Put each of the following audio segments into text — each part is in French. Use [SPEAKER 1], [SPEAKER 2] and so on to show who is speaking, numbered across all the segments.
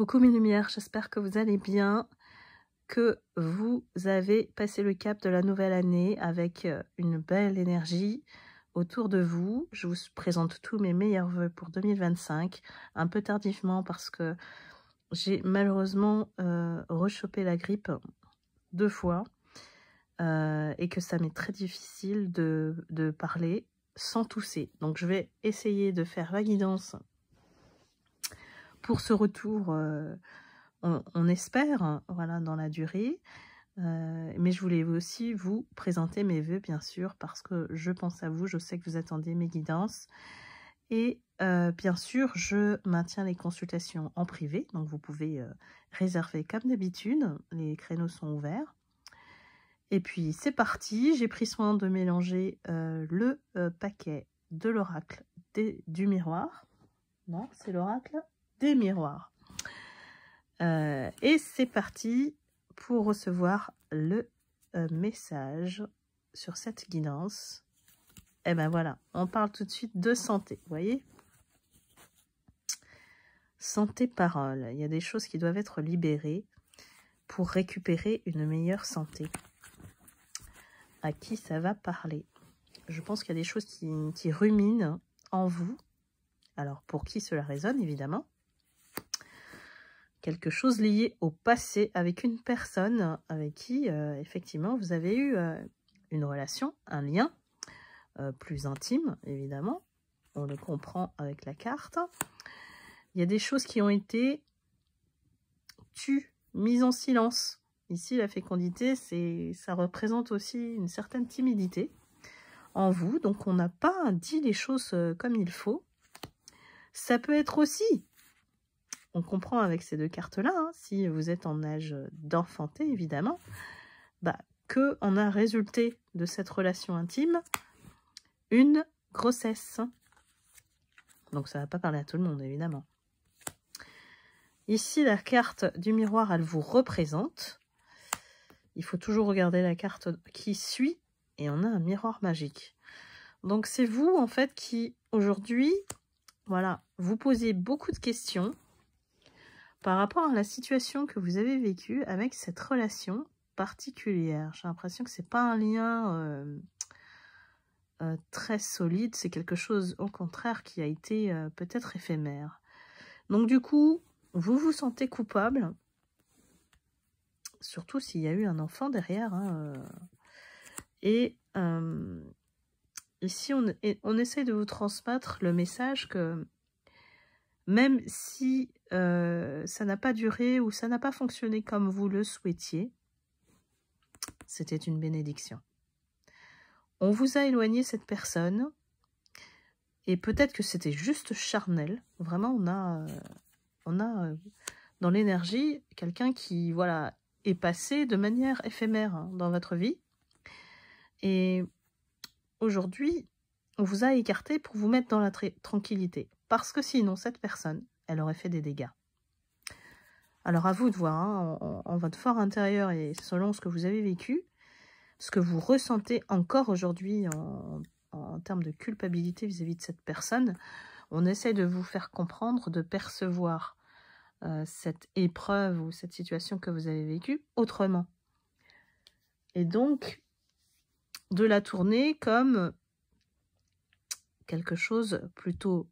[SPEAKER 1] Coucou mes lumières, j'espère que vous allez bien, que vous avez passé le cap de la nouvelle année avec une belle énergie autour de vous. Je vous présente tous mes meilleurs vœux pour 2025, un peu tardivement parce que j'ai malheureusement rechopé la grippe 2 fois et que ça m'est très difficile de parler sans tousser. Donc je vais essayer de faire la guidance pour ce retour, on espère, hein, voilà, dans la durée. Mais je voulais aussi vous présenter mes vœux, bien sûr, parce que je pense à vous, je sais que vous attendez mes guidances. Et bien sûr, je maintiens les consultations en privé, donc vous pouvez réserver comme d'habitude, les créneaux sont ouverts. Et puis c'est parti, j'ai pris soin de mélanger le paquet de l'oracle du miroir. Non, c'est l'oracle des miroirs. Et c'est parti pour recevoir le message sur cette guidance. Et ben voilà, on parle tout de suite de santé, vous voyez. Santé parole, il y a des choses qui doivent être libérées pour récupérer une meilleure santé. À qui ça va parler? Je pense qu'il y a des choses qui ruminent en vous. Alors pour qui cela résonne, évidemment. Quelque chose lié au passé avec une personne avec qui, effectivement, vous avez eu une relation, un lien plus intime, évidemment. On le comprend avec la carte. Il y a des choses qui ont été tues, mises en silence. Ici, la fécondité, ça représente aussi une certaine timidité en vous. Donc, on n'a pas dit les choses comme il faut. Ça peut être aussi... On comprend avec ces deux cartes-là, hein, si vous êtes en âge d'enfanter, évidemment, que en a résulté de cette relation intime une grossesse. Donc ça ne va pas parler à tout le monde, évidemment. Ici, la carte du miroir, elle vous représente. Il faut toujours regarder la carte qui suit, et on a un miroir magique. Donc c'est vous, en fait, qui, aujourd'hui, voilà, vous posez beaucoup de questions par rapport à la situation que vous avez vécue avec cette relation particulière. J'ai l'impression que c'est pas un lien très solide, c'est quelque chose au contraire qui a été peut-être éphémère. Donc du coup, vous vous sentez coupable, surtout s'il y a eu un enfant derrière. Hein, et ici, on essaie de vous transmettre le message que même si ça n'a pas duré ou ça n'a pas fonctionné comme vous le souhaitiez, c'était une bénédiction. On vous a éloigné cette personne et peut-être que c'était juste charnel. Vraiment, on a dans l'énergie quelqu'un qui voilà, est passé de manière éphémère hein, dans votre vie. Et aujourd'hui, on vous a écarté pour vous mettre dans la tranquillité. Parce que sinon, cette personne, elle aurait fait des dégâts. Alors à vous de voir, hein, en votre fort intérieur et selon ce que vous avez vécu, ce que vous ressentez encore aujourd'hui en termes de culpabilité vis-à-vis de cette personne, on essaie de vous faire comprendre, de percevoir cette épreuve ou cette situation que vous avez vécue autrement. Et donc, de la tourner comme quelque chose plutôt,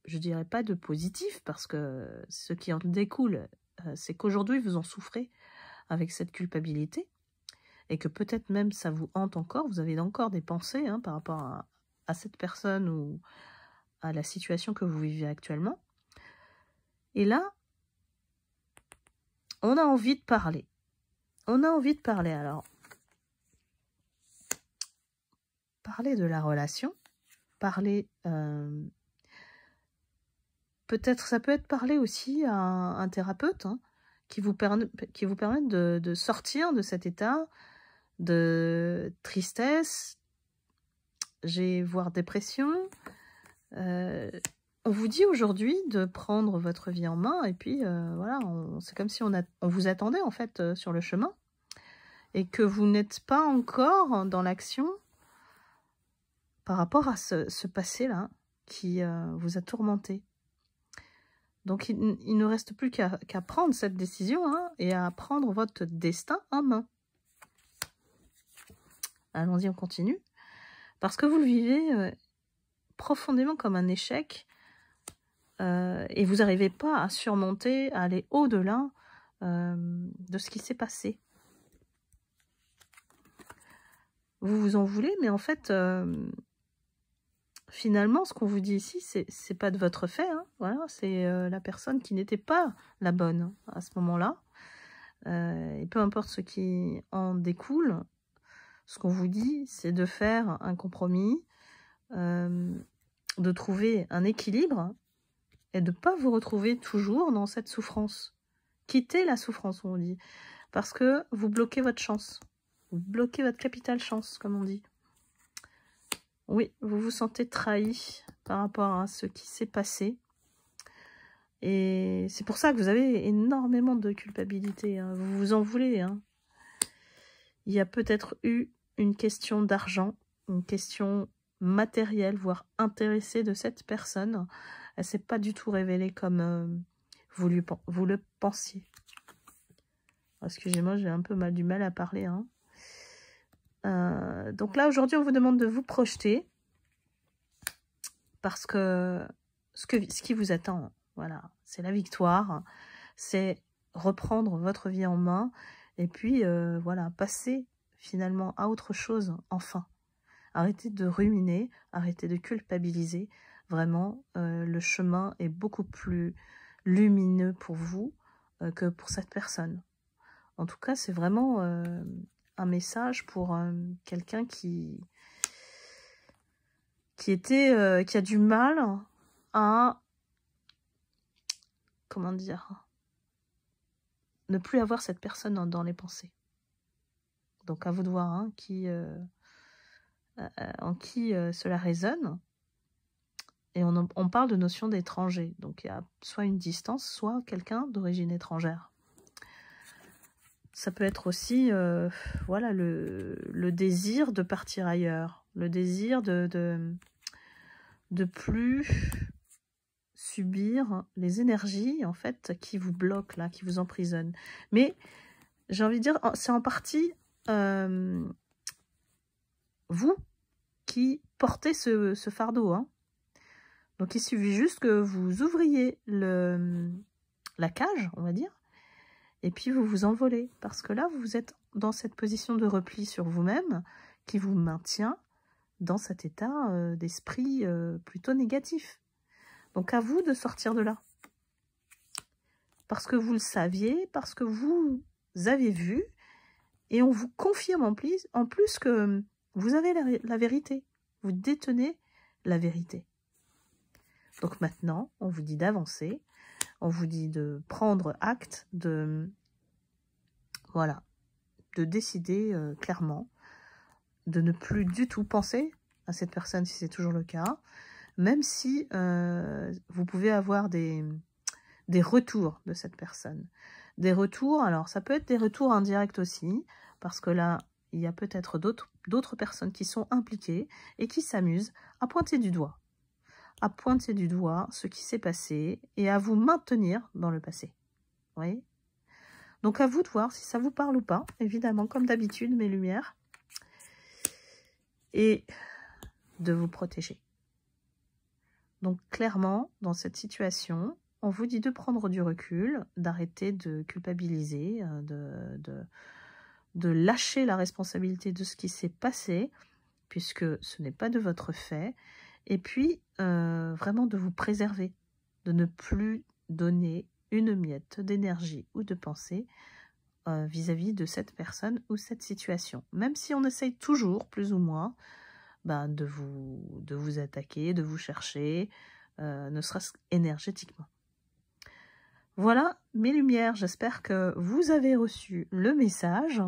[SPEAKER 1] je dirais pas de positif, parce que ce qui en découle, c'est qu'aujourd'hui vous en souffrez avec cette culpabilité, et que peut-être même ça vous hante encore, vous avez encore des pensées hein, par rapport à cette personne ou à la situation que vous vivez actuellement. Et là, on a envie de parler. On a envie de parler, alors. Parler de la relation, parler... peut-être, ça peut être parler aussi à un thérapeute hein, qui vous permet de sortir de cet état de tristesse, voire dépression. On vous dit aujourd'hui de prendre votre vie en main et puis voilà, c'est comme si on vous attendait en fait sur le chemin et que vous n'êtes pas encore dans l'action par rapport à ce passé-là qui vous a tourmenté. Donc, il ne reste plus qu'à prendre cette décision hein, et à prendre votre destin en main. Allons-y, on continue. Parce que vous le vivez profondément comme un échec et vous n'arrivez pas à surmonter, à aller au-delà de ce qui s'est passé. Vous vous en voulez, mais en fait, finalement, ce qu'on vous dit ici, c'est pas de votre fait. Hein, voilà, c'est la personne qui n'était pas la bonne hein, à ce moment-là. Et peu importe ce qui en découle, ce qu'on vous dit, c'est de faire un compromis, de trouver un équilibre et de ne pas vous retrouver toujours dans cette souffrance. Quittez la souffrance, on dit, parce que vous bloquez votre chance. Vous bloquez votre capital chance, comme on dit. Oui, vous vous sentez trahi par rapport à ce qui s'est passé. Et c'est pour ça que vous avez énormément de culpabilité. Hein. Vous vous en voulez. Hein. Il y a peut-être eu une question d'argent, une question matérielle, voire intéressée de cette personne. Elle ne s'est pas du tout révélée comme vous le pensiez. Excusez-moi, j'ai un peu du mal à parler. Hein. Donc là, aujourd'hui, on vous demande de vous projeter parce que ce qui vous attend, voilà, c'est la victoire, c'est reprendre votre vie en main et puis, voilà, passer finalement à autre chose, enfin. Arrêtez de ruminer, arrêtez de culpabiliser. Vraiment, le chemin est beaucoup plus lumineux pour vous que pour cette personne. En tout cas, c'est vraiment un message pour quelqu'un qui a du mal à, comment dire, ne plus avoir cette personne dans les pensées. Donc à vous de voir hein, en qui cela résonne. Et on parle de notion d'étranger. Donc il y a soit une distance, soit quelqu'un d'origine étrangère. Ça peut être aussi voilà, le désir de partir ailleurs. Le désir de plus subir les énergies en fait qui vous bloquent, là, qui vous emprisonnent. Mais j'ai envie de dire, c'est en partie vous qui portez ce fardeau. Hein. Donc il suffit juste que vous ouvriez la cage, on va dire, et puis vous vous envolez. Parce que là, vous êtes dans cette position de repli sur vous-même qui vous maintient dans cet état d'esprit plutôt négatif. Donc à vous de sortir de là. Parce que vous le saviez, parce que vous avez vu, et on vous confirme en plus que vous avez la vérité. Vous détenez la vérité. Donc maintenant, on vous dit d'avancer, on vous dit de prendre acte, voilà, de décider clairement, de ne plus du tout penser à cette personne si c'est toujours le cas, même si vous pouvez avoir des retours de cette personne. Des retours, alors ça peut être des retours indirects aussi, parce que là, il y a peut-être d'autres personnes qui sont impliquées et qui s'amusent à pointer du doigt. À pointer du doigt ce qui s'est passé et à vous maintenir dans le passé. Vous voyez ? Donc à vous de voir si ça vous parle ou pas, évidemment, comme d'habitude, mes lumières. Et de vous protéger. Donc clairement, dans cette situation, on vous dit de prendre du recul, d'arrêter de culpabiliser, de lâcher la responsabilité de ce qui s'est passé, puisque ce n'est pas de votre fait, et puis vraiment de vous préserver, de ne plus donner une miette d'énergie ou de pensée vis-à-vis de cette personne ou cette situation. Même si on essaye toujours, plus ou moins, de vous attaquer, de vous chercher, ne serait-ce énergétiquement. Voilà mes lumières, j'espère que vous avez reçu le message.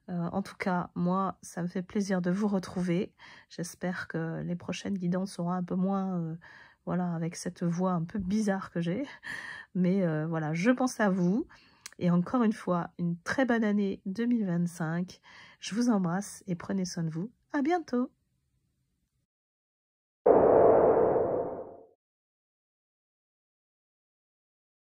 [SPEAKER 1] En tout cas, moi, ça me fait plaisir de vous retrouver. J'espère que les prochaines guidances seront un peu moins, voilà, avec cette voix un peu bizarre que j'ai. Mais voilà, je pense à vous. Et encore une fois, une très bonne année 2025. Je vous embrasse et prenez soin de vous. À bientôt.